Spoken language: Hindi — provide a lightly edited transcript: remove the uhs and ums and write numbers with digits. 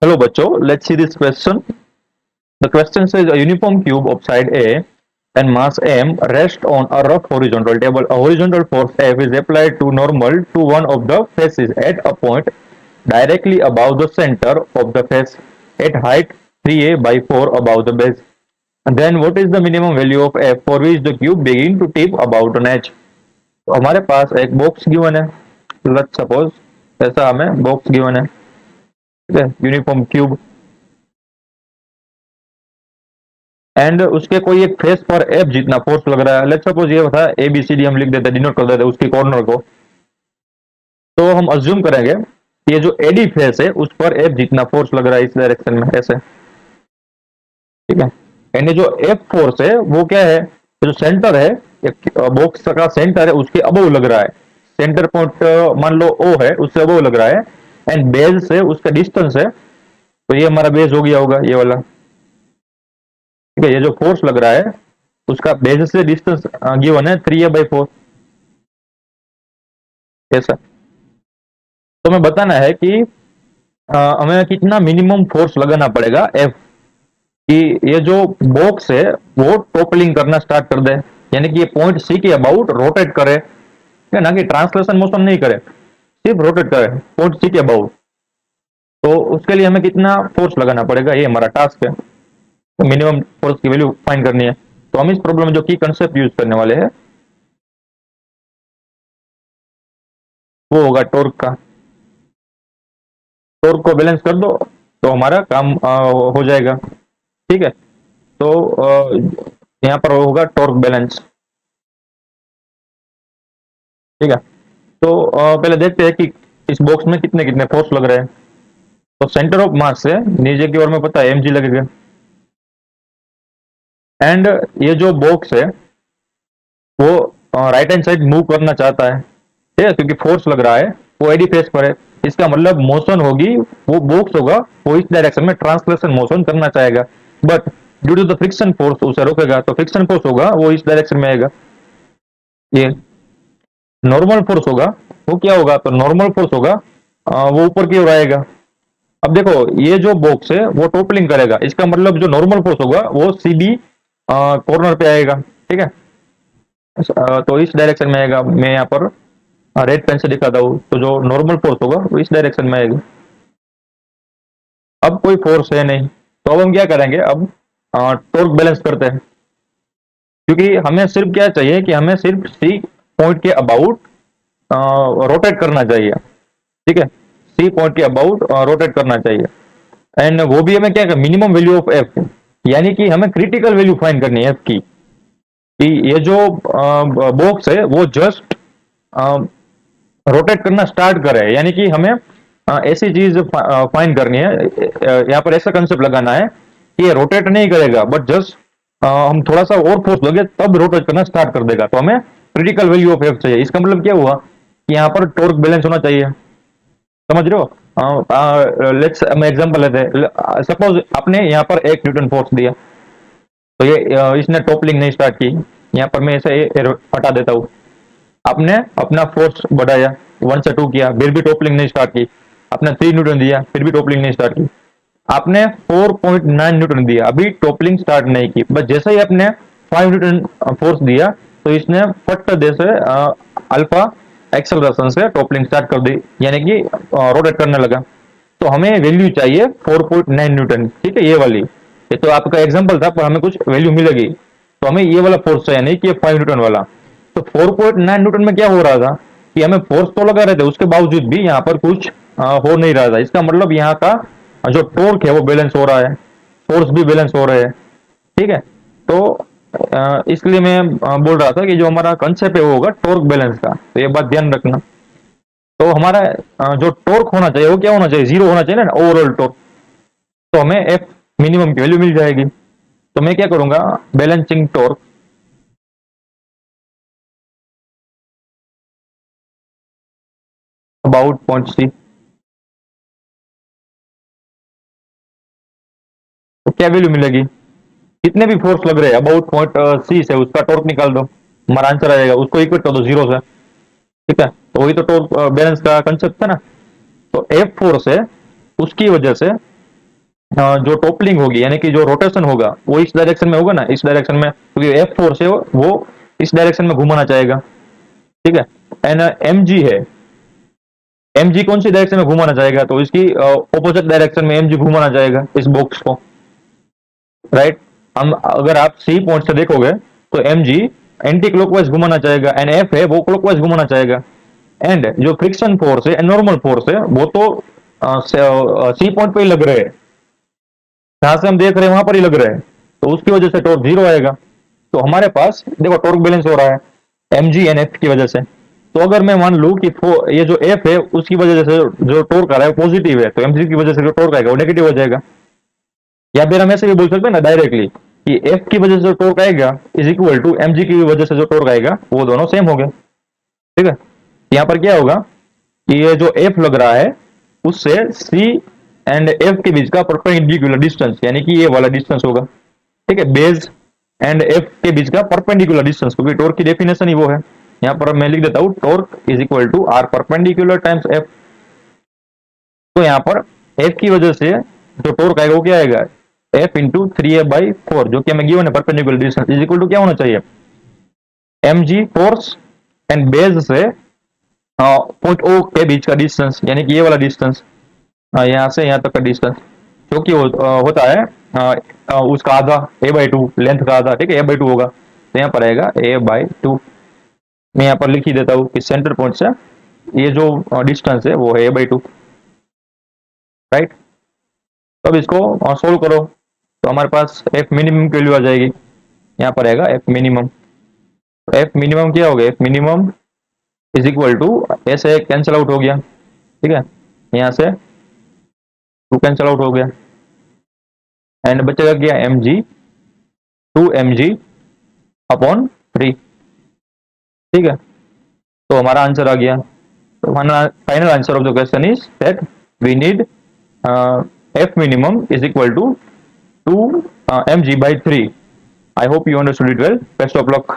Hello, Bacho. Let's see this question. The question says a uniform cube of side A and mass m rests on a rough horizontal table. A horizontal force F is applied to normal to one of the faces at a point directly above the center of the face at height 3a by 4 above the base. And then what is the minimum value of F for which the cube begin to tip about an edge? तो हमारे पास एक बॉक्स गिवन है. लेट्स सपोज ऐसा हमें बॉक्स गिवन है. ठीक है, यूनिफॉर्म क्यूब एंड उसके कोई एक फेस पर एफ जितना फोर्स लग रहा है. लेट्स सपोज ये था ए बी सी डी, हम लिख देते, डिनोट कर देते उसकी कॉर्नर को. तो हम अज्यूम करेंगे ये जो एडी फेस है उस पर एफ जितना फोर्स लग रहा है इस डायरेक्शन में ऐसे. ठीक है, एंड जो एफ फोर्स है वो क्या है, जो सेंटर है बॉक्स का सेंटर है उसके अबव लग रहा है. सेंटर पॉइंट मान लो ओ है, उससे अबव लग रहा है. एंड बेस से उसका डिस्टेंस है, तो ये हमारा बेस हो गया होगा ये वाला. ठीक है, ये जो फोर्स लग रहा है उसका बेस से डिस्टेंस गिवन है 3a/4 ऐसा. तो हमें बताना है कि हमें कितना मिनिमम फोर्स लगाना पड़ेगा एफ कि ये जो बॉक्स है वो टॉपलिंग करना स्टार्ट कर दे, यानी कि ये पॉइंट सी के अबाउट रोटेट करे, ना कि ट्रांसलेशन मोशन नहीं करे, सिर्फ रोटेट करे पॉइंट सी के अबाउट. तो उसके लिए हमें कितना फोर्स लगाना पड़ेगा, ये हमारा टास्क है. तो मिनिमम फोर्स की वैल्यू फाइंड करनी है. तो हम इस प्रॉब्लम में जो की कंसेप्ट यूज करने वाले हैं वो होगा टॉर्क का. टॉर्क को बैलेंस कर दो तो हमारा काम हो जाएगा. ठीक है, तो यहाँ पर होगा टॉर्क बैलेंस. ठीक है, तो पहले देखते हैं कि इस बॉक्स में कितने कितने फोर्स लग रहे हैं. तो सेंटर ऑफ मास से नीचे की ओर में पता है mg लगेगा. एंड ये जो बॉक्स है वो राइट हैंड साइड मूव करना चाहता है. ठीक है, क्योंकि फोर्स लग रहा है वो एडी फेस पर है. इसका मतलब मोशन होगी, वो बॉक्स होगा वो इस डायरेक्शन में ट्रांसलेशन मोशन करना चाहेगा, but due to the friction force उसे रोकेगा. तो फ्रिक्शन फोर्स होगा वो इस डायरेक्शन में आएगा. ये नॉर्मल फोर्स होगा वो क्या होगा, तो नॉर्मल फोर्स होगा वो ऊपर की ओर आएगा. अब देखो ये जो बॉक्स है वो टॉपलिंग करेगा, इसका मतलब जो नॉर्मल फोर्स होगा वो सीधी कॉर्नर पे आएगा. ठीक है, तो इस डायरेक्शन में आएगा. मैं यहाँ पर रेड पेन से दिखाता हूँ. तो जो नॉर्मल फोर्स होगा वो इस डायरेक्शन में आएगा. अब कोई फोर्स है नहीं, तो अब हम क्या करेंगे, अब टॉर्क बैलेंस करते हैं. क्योंकि हमें सिर्फ क्या चाहिए कि हमें सिर्फ सी पॉइंट के अबाउट रोटेट करना चाहिए. ठीक है, सी पॉइंट के अबाउट रोटेट करना चाहिए. एंड वो भी हमें क्या, मिनिमम वैल्यू ऑफ एफ, यानी कि हमें क्रिटिकल वैल्यू फाइंड करनी है एफ की. कि ये जो बॉक्स है वो जस्ट रोटेट करना स्टार्ट करे, यानी कि हमें ऐसी चीज फाइंड करनी है. यहाँ पर ऐसा कंसेप्ट लगाना है कि ये रोटेट नहीं करेगा, बट जस्ट हम थोड़ा सा और फोर्स लगे तब रोटेट करना स्टार्ट कर देगा. तो हमें क्रिटिकल वैल्यू ऑफ एफ चाहिए. इसका मतलब क्या हुआ कि यहाँ पर टॉर्क बैलेंस होना चाहिए. समझ रहे हो? लेट्स हम एग्जांपल लेते हैं. सपोज आपने यहाँ पर 1 न्यूटन फोर्स दिया, तो ये इसने टॉपलिंग नहीं स्टार्ट की. यहाँ पर मैं इसे हटा देता हूँ. आपने अपना फोर्स बढ़ाया, 1 से 2 किया, फिर भी टॉपलिंग नहीं स्टार्ट की. आपने 3 न्यूटन दिया, फिर भी टॉपलिंग नहीं स्टार्ट की. आपने 4.9 न्यूटन दिया, अभी टॉपलिंग स्टार्ट नहीं की. बस जैसे ही आपने 5 न्यूटन फोर्स दिया तो इसने फट जैसे अल्फा एक्सेलरेशन से टॉपलिंग स्टार्ट कर दी, यानी कि रोटेट करने लगा. तो हमें वैल्यू चाहिए 4.9 न्यूटन. ठीक है, ये वाली. ये तो आपका एग्जांपल था, पर हमें कुछ वैल्यू मिलेगी. तो हमें ये वाला फोर्स चाहिए, नहीं कि 5 न्यूटन वाला. तो 4.9 न्यूटन में क्या हो रहा था कि हमें फोर्स तो लगा रहे थे, उसके बावजूद भी यहाँ पर कुछ हो नहीं रहा था. इसका मतलब यहाँ का जो टॉर्क है वो बैलेंस हो रहा है, फोर्स भी बैलेंस हो रहे हैं. ठीक है, तो इसलिए मैं बोल रहा था कि जो हमारा कंसेप्ट है वो होगा टॉर्क बैलेंस का. तो ये बात ध्यान रखना. तो हमारा जो टॉर्क होना चाहिए वो क्या होना चाहिए, 0 होना चाहिए ना ओवरऑल टॉर्क. तो हमें एफ मिनिमम की वैल्यू मिल जाएगी. तो मैं क्या करूंगा, balancing torque about point C. तो क्या वैल्यू मिलेगी, कितने भी फोर्स लग रहे हैं अबाउट पॉइंट सी से उसका टॉर्क निकाल दो. हमारा आंसर आ जाएगा, उसको इक्वेट कर दो 0 से. ठीक है, तो वही तो टॉर्क बैलेंस का कंसेप्ट था ना. तो एफ फोर्स है, उसकी वजह से जो टोपलिंग होगी यानी कि जो रोटेशन होगा वो इस डायरेक्शन में होगा ना, इस डायरेक्शन में, क्योंकि एफ फोर्स है वो इस डायरेक्शन में घुमाना चाहेगा। ठीक है। एंड एम जी है, एम जी कौन सी डायरेक्शन में घुमाना चाहेगा, तो इसकी ऑपोजिट डायरेक्शन में एम जी घुमाना चाहेगा इस बॉक्स को, राइट। हम अगर आप सी पॉइंट से देखोगे तो एम जी एंटी क्लॉकवाइज घुमाना चाहेगा, एंड एफ है वो क्लॉकवाइज घुमाना चाहेगा। एंड जो फ्रिक्शन फोर्स है, नॉर्मल फोर्स है, वो तो सी पॉइंट पे ही लग रहे हैं, जहां से हम देख रहे हैं वहां पर ही लग रहे हैं, तो उसकी वजह से टॉर्क जीरो आएगा। तो हमारे पास देखो टॉर्क बैलेंस हो रहा है एम जी एन एफ की वजह से। तो अगर मैं मान लू कि ये जो एफ है उसकी वजह से जो टॉर्क आ रहा है पॉजिटिव है, तो एम जी की वजह से जो टॉर्क आएगा वो नेगेटिव हो जाएगा। या फिर हम ऐसे भी बोल सकते हैं ना डायरेक्टली कि एफ की वजह से जो टॉर्क आएगा is equal to M G की वजह से जो टॉर्क आएगा, वो दोनों सेम हो गए। ठीक है। यहाँ पर क्या होगा कि ये जो एफ लग रहा है उससे सी एंड एफ के बीच का परपेंडिकुलर डिस्टेंस, यानी कि ये वाला डिस्टेंस होगा। ठीक है, बेस एंड एफ के बीच का परपेंडिकुलर डिस्टेंस, क्योंकि टॉर्क की डेफिनेशन ही वो है। यहाँ पर मैं लिख देता हूँ torque is equal to R perpendicular times F. तो यहाँ पर एफ की वजह से जो टॉर्क आएगा वो क्या आएगा, एफ इंटू 3a/4, जो कि हमें गिवन है perpendicular distance is equal to क्या होना चाहिए, M G force and base से पॉइंट ओ के बीच का डिस्टेंस, यानी कि ये वाला डिस्टेंस, यहाँ से यहाँ तक का डिस्टेंस, जो कि होता है उसका आधा, a/2 लेंथ का आधा। ठीक है, a/2 होगा, तो यहाँ पर आएगा a/2। मैं यहाँ पर लिख ही देता हूँ कि सेंटर पॉइंट से ये जो डिस्टेंस है वो है a/2, राइट। तो अब इसको सोल्व करो तो हमारे पास एफ मिनिमम की वैल्यू आ जाएगी। यहाँ पर आएगा एफ मिनिमम। एफ मिनिमम क्या हो गया, F minimum is equal to, ऐसे कैंसिल आउट हो गया। ठीक है, यहाँ से टू कैंसिल आउट हो गया, एंड बचेगा क्या, एम जी, 2mg अपॉन 3। ठीक है, तो हमारा आंसर आ गया। तो final answer of the question is that we need F minimum is equal to 2 mg by 3। I hope you understood it well. Best of luck.